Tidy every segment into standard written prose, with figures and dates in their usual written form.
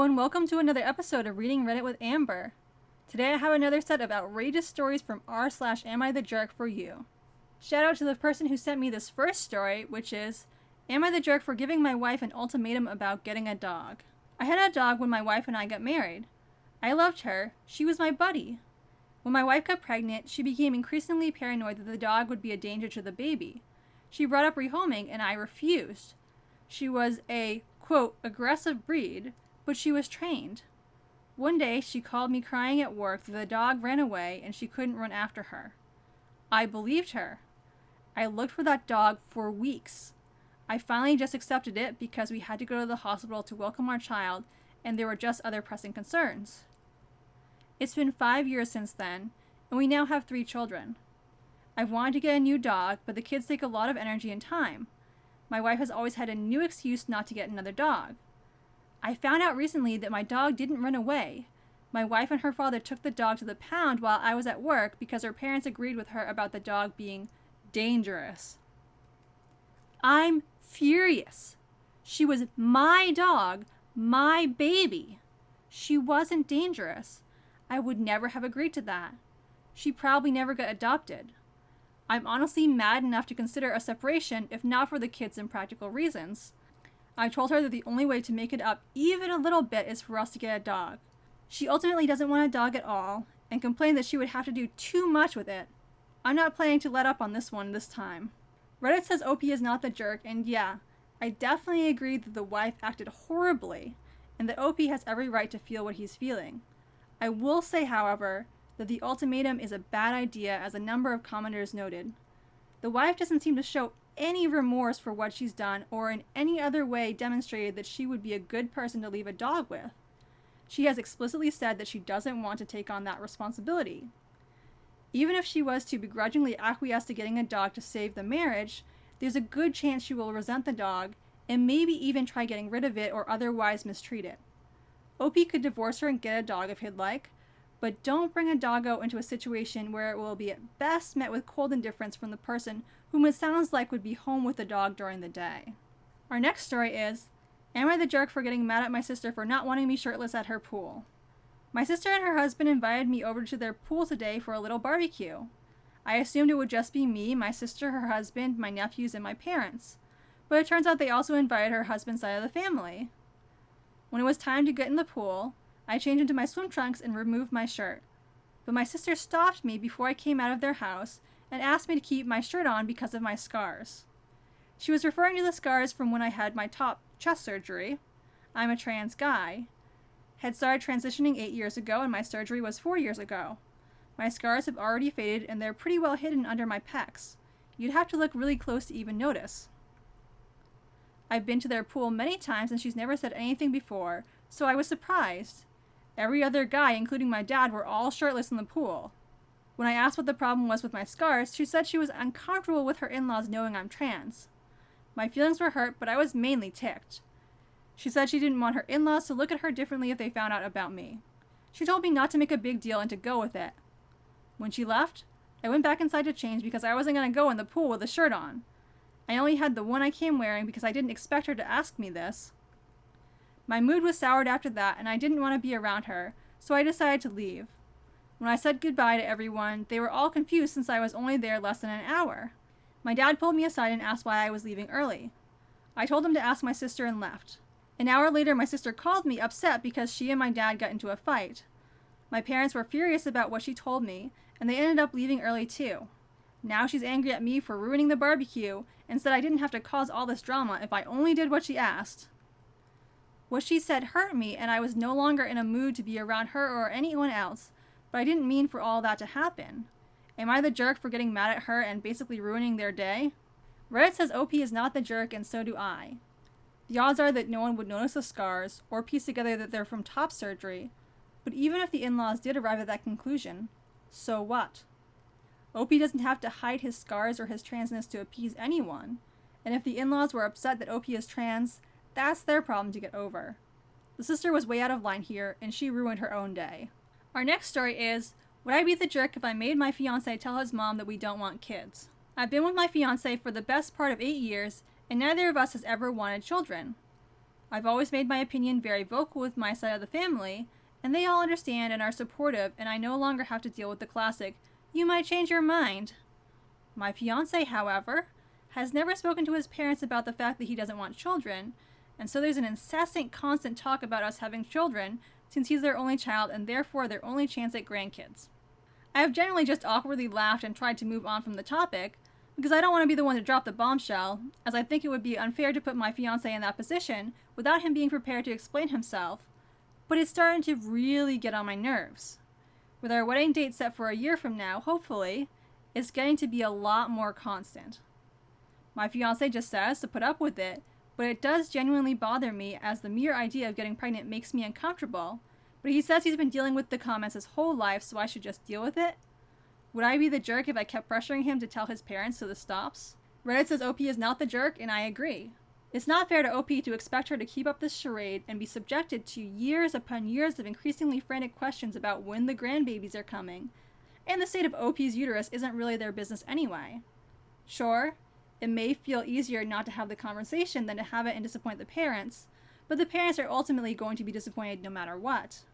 Hello and welcome to another episode of Reading Reddit with Amber. Today I have another set of outrageous stories from r/Am I the Jerk for you. Shout out to the person who sent me this first story, which is, Am I the jerk for giving my wife an ultimatum about getting a dog? I had a dog when my wife and I got married. I loved her. She was my buddy. When my wife got pregnant, she became increasingly paranoid that the dog would be a danger to the baby. She brought up rehoming and I refused. She was a, quote, aggressive breed, but she was trained. One day, she called me crying at work that the dog ran away and she couldn't run after her. I believed her. I looked for that dog for weeks. I finally just accepted it because we had to go to the hospital to welcome our child and there were just other pressing concerns. It's been 5 years since then, and we now have 3 children. I've wanted to get a new dog, but the kids take a lot of energy and time. My wife has always had a new excuse not to get another dog. I found out recently that my dog didn't run away. My wife and her father took the dog to the pound while I was at work because her parents agreed with her about the dog being dangerous. I'm furious. She was my dog, my baby. She wasn't dangerous. I would never have agreed to that. She probably never got adopted. I'm honestly mad enough to consider a separation if not for the kids and practical reasons. I told her that the only way to make it up even a little bit is for us to get a dog. She ultimately doesn't want a dog at all and complained that she would have to do too much with it. I'm not planning to let up on this one this time. Reddit says OP is not the jerk, and yeah, I definitely agree that the wife acted horribly and that OP has every right to feel what he's feeling. I will say, however, that the ultimatum is a bad idea, as a number of commenters noted. The wife doesn't seem to show any remorse for what she's done or in any other way demonstrated that she would be a good person to leave a dog with. She has explicitly said that she doesn't want to take on that responsibility. Even if she was to begrudgingly acquiesce to getting a dog to save the marriage, there's a good chance she will resent the dog and maybe even try getting rid of it or otherwise mistreat it. OP could divorce her and get a dog if he'd like, but don't bring a doggo into a situation where it will be at best met with cold indifference from the person whom it sounds like would be home with the dog during the day. Our next story is, Am I the jerk for getting mad at my sister for not wanting me shirtless at her pool? My sister and her husband invited me over to their pool today for a little barbecue. I assumed it would just be me, my sister, her husband, my nephews, and my parents. But it turns out they also invited her husband's side of the family. When it was time to get in the pool, I changed into my swim trunks and removed my shirt. But my sister stopped me before I came out of their house and asked me to keep my shirt on because of my scars. She was referring to the scars from when I had my top chest surgery. I'm a trans guy. Had started transitioning 8 years ago and my surgery was 4 years ago. My scars have already faded and they're pretty well hidden under my pecs. You'd have to look really close to even notice. I've been to their pool many times and she's never said anything before, so I was surprised. Every other guy, including my dad, were all shirtless in the pool. When I asked what the problem was with my scars, she said she was uncomfortable with her in-laws knowing I'm trans. My feelings were hurt, but I was mainly ticked. She said she didn't want her in-laws to look at her differently if they found out about me. She told me not to make a big deal and to go with it. When she left, I went back inside to change because I wasn't going to go in the pool with a shirt on. I only had the one I came wearing because I didn't expect her to ask me this. My mood was soured after that and I didn't want to be around her, so I decided to leave. When I said goodbye to everyone, they were all confused since I was only there less than an hour. My dad pulled me aside and asked why I was leaving early. I told him to ask my sister and left. An hour later, my sister called me upset because she and my dad got into a fight. My parents were furious about what she told me, and they ended up leaving early too. Now she's angry at me for ruining the barbecue and said I didn't have to cause all this drama if I only did what she asked. What she said hurt me and I was no longer in a mood to be around her or anyone else, but I didn't mean for all that to happen. Am I the jerk for getting mad at her and basically ruining their day? Reddit says OP is not the jerk and so do I. The odds are that no one would notice the scars or piece together that they're from top surgery, but even if the in-laws did arrive at that conclusion, so what? OP doesn't have to hide his scars or his transness to appease anyone, and if the in-laws were upset that OP is trans, that's their problem to get over. The sister was way out of line here, and she ruined her own day. Our next story is, would I be the jerk if I made my fiancé tell his mom that we don't want kids? I've been with my fiancé for the best part of 8 years, and neither of us has ever wanted children. I've always made my opinion very vocal with my side of the family, and they all understand and are supportive, and I no longer have to deal with the classic, "You might change your mind." My fiancé, however, has never spoken to his parents about the fact that he doesn't want children, and so there's an incessant, constant talk about us having children, since he's their only child and therefore their only chance at grandkids. I have generally just awkwardly laughed and tried to move on from the topic, because I don't want to be the one to drop the bombshell, as I think it would be unfair to put my fiancé in that position without him being prepared to explain himself, but it's starting to really get on my nerves. With our wedding date set for a year from now, hopefully, it's getting to be a lot more constant. My fiancé just says to put up with it, but it does genuinely bother me as the mere idea of getting pregnant makes me uncomfortable, but he says he's been dealing with the comments his whole life, so I should just deal with it? Would I be the jerk if I kept pressuring him to tell his parents so this stops? Reddit says OP is not the jerk, and I agree. It's not fair to OP to expect her to keep up this charade and be subjected to years upon years of increasingly frantic questions about when the grandbabies are coming, and the state of OP's uterus isn't really their business anyway. Sure, it may feel easier not to have the conversation than to have it and disappoint the parents, but the parents are ultimately going to be disappointed no matter what.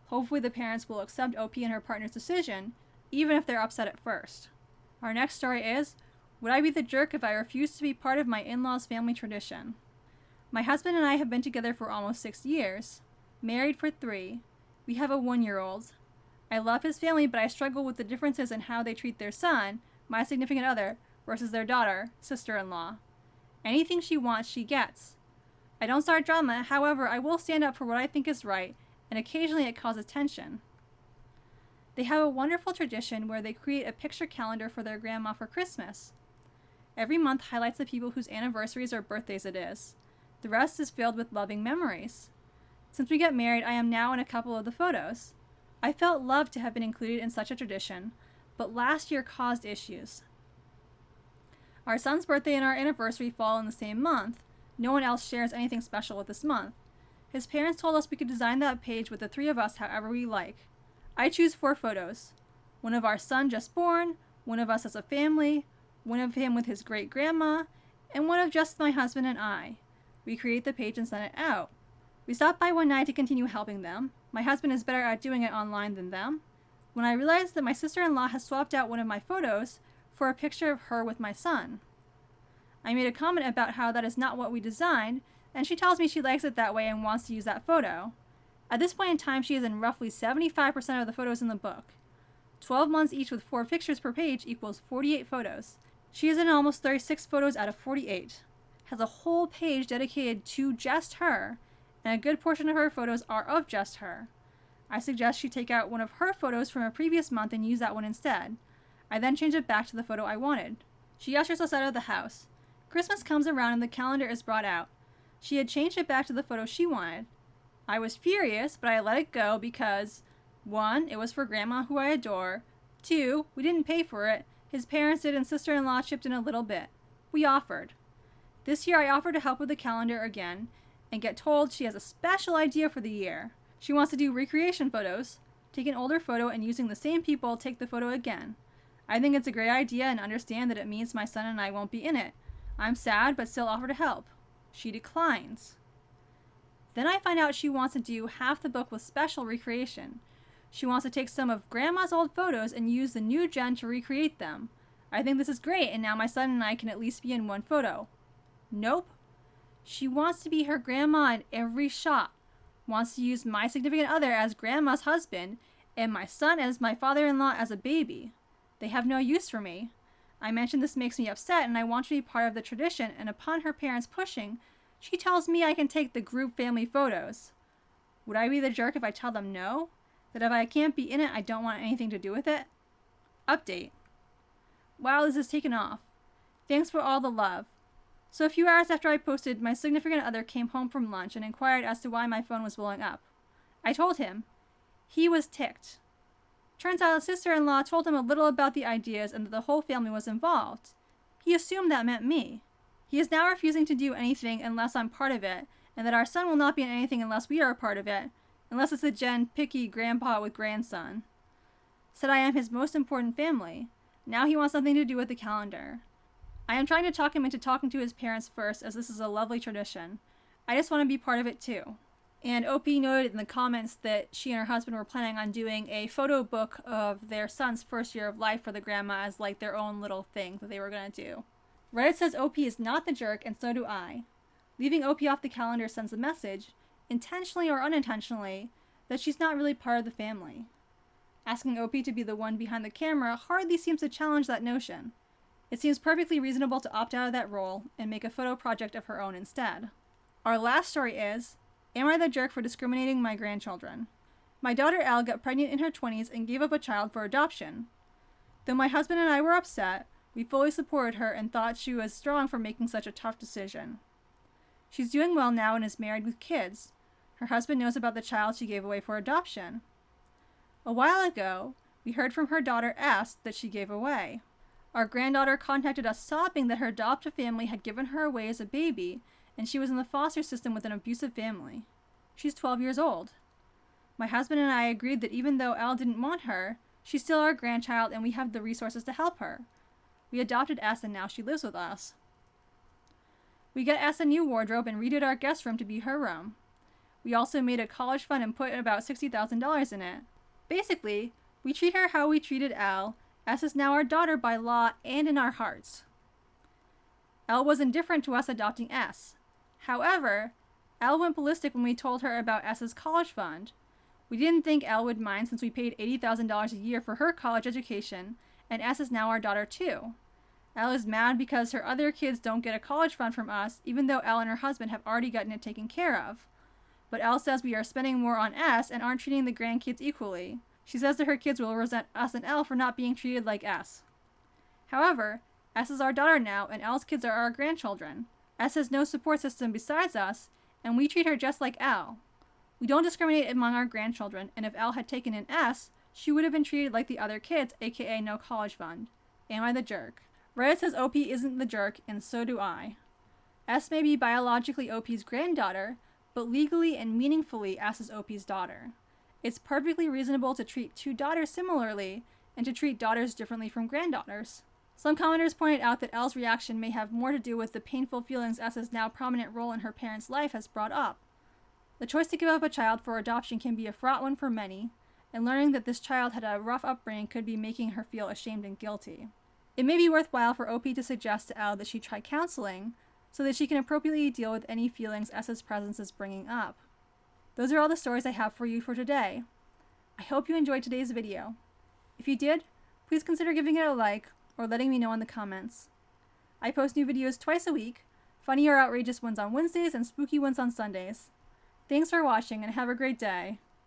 Hopefully the parents will accept OP and her partner's decision, even if they're upset at first. Our next story is, would I be the jerk if I refused to be part of my in-laws' family tradition? My husband and I have been together for almost 6 years, married for 3. We have a 1-year-old. I love his family, but I struggle with the differences in how they treat their son, my significant other, versus their daughter, sister-in-law. Anything she wants, she gets. I don't start drama, however, I will stand up for what I think is right, and occasionally it causes tension. They have a wonderful tradition where they create a picture calendar for their grandma for Christmas. Every month highlights the people whose anniversaries or birthdays it is. The rest is filled with loving memories. Since we got married, I am now in a couple of the photos. I felt loved to have been included in such a tradition, but last year caused issues. Our son's birthday and our anniversary fall in the same month. No one else shares anything special with this month. His parents told us we could design that page with the 3 of us however we like. I choose 4 photos. One of our son just born, one of us as a family, one of him with his great-grandma, and one of just my husband and I. We create the page and send it out. We stopped by one night to continue helping them. My husband is better at doing it online than them. When I realized that my sister-in-law has swapped out one of my photos for a picture of her with my son. I made a comment about how that is not what we designed, and she tells me she likes it that way and wants to use that photo. At this point in time, she is in roughly 75% of the photos in the book. 12 months each with 4 pictures per page equals 48 photos. She is in almost 36 photos out of 48. Has a whole page dedicated to just her, and a good portion of her photos are of just her. I suggest she take out one of her photos from a previous month and use that one instead. I then change it back to the photo I wanted. She ushers us out of the house. Christmas comes around and the calendar is brought out. She had changed it back to the photo she wanted. I was furious, but I let it go because 1. It was for Grandma, who I adore. 2. We didn't pay for it. His parents did and sister-in-law chipped in a little bit. We offered. This year I offered to help with the calendar again and get told she has a special idea for the year. She wants to do recreation photos, take an older photo and using the same people take the photo again. I think it's a great idea and understand that it means my son and I won't be in it. I'm sad but still offer to help. She declines. Then I find out she wants to do half the book with special recreation. She wants to take some of Grandma's old photos and use the new gen to recreate them. I think this is great and now my son and I can at least be in one photo. Nope. She wants to be her grandma in every shot. Wants to use my significant other as Grandma's husband and my son as my father-in-law as a baby. They have no use for me. I mentioned this makes me upset and I want to be part of the tradition, and upon her parents pushing, she tells me I can take the group family photos. Would I be the jerk if I tell them no? That if I can't be in it, I don't want anything to do with it? Update. Wow, this has taken off. Thanks for all the love. So a few hours after I posted, my significant other came home from lunch and inquired as to why my phone was blowing up. I told him. He was ticked. Turns out his sister-in-law told him a little about the ideas and that the whole family was involved. He assumed that meant me. He is now refusing to do anything unless I'm part of it, and that our son will not be in anything unless we are a part of it, unless it's a Jen picky grandpa with grandson. Said I am his most important family. Now he wants nothing to do with the calendar. I am trying to talk him into talking to his parents first, as this is a lovely tradition. I just want to be part of it too. And OP noted in the comments that she and her husband were planning on doing a photo book of their son's first year of life for the grandma as like their own little thing that they were going to do. Reddit says OP is not the jerk, and so do I. Leaving OP off the calendar sends a message, intentionally or unintentionally, that she's not really part of the family. Asking OP to be the one behind the camera hardly seems to challenge that notion. It seems perfectly reasonable to opt out of that role and make a photo project of her own instead. Our last story is, am I the jerk for discriminating my grandchildren? My daughter Elle got pregnant in her 20s and gave up a child for adoption. Though my husband and I were upset, we fully supported her and thought she was strong for making such a tough decision. She's doing well now and is married with kids. Her husband knows about the child she gave away for adoption. A while ago, we heard from her daughter S that she gave away. Our granddaughter contacted us sobbing that her adoptive family had given her away as a baby, and she was in the foster system with an abusive family. She's 12 years old. My husband and I agreed that even though Elle didn't want her, she's still our grandchild and we have the resources to help her. We adopted S and now she lives with us. We got S a new wardrobe and redid our guest room to be her room. We also made a college fund and put about $60,000 in it. Basically, we treat her how we treated Elle. S is now our daughter by law and in our hearts. Elle was indifferent to us adopting S. However, Elle went ballistic when we told her about S's college fund. We didn't think Elle would mind since we paid $80,000 a year for her college education, and S is now our daughter too. Elle is mad because her other kids don't get a college fund from us, even though Elle and her husband have already gotten it taken care of. But Elle says we are spending more on S and aren't treating the grandkids equally. She says that her kids will resent us and Elle for not being treated like S. However, S is our daughter now, and Elle's kids are our grandchildren. S has no support system besides us, and we treat her just like Elle. We don't discriminate among our grandchildren, and if Elle had taken an S, she would have been treated like the other kids, aka no college fund. Am I the jerk? Reddit says OP isn't the jerk, and so do I. S may be biologically OP's granddaughter, but legally and meaningfully S is OP's daughter. It's perfectly reasonable to treat two daughters similarly, and to treat daughters differently from granddaughters. Some commenters pointed out that Elle's reaction may have more to do with the painful feelings S's now prominent role in her parents' life has brought up. The choice to give up a child for adoption can be a fraught one for many, and learning that this child had a rough upbringing could be making her feel ashamed and guilty. It may be worthwhile for OP to suggest to Elle that she try counseling, so that she can appropriately deal with any feelings S's presence is bringing up. Those are all the stories I have for you for today. I hope you enjoyed today's video. If you did, please consider giving it a like or letting me know in the comments. I post new videos twice a week, funny or outrageous ones on Wednesdays and spooky ones on Sundays. Thanks for watching and have a great day.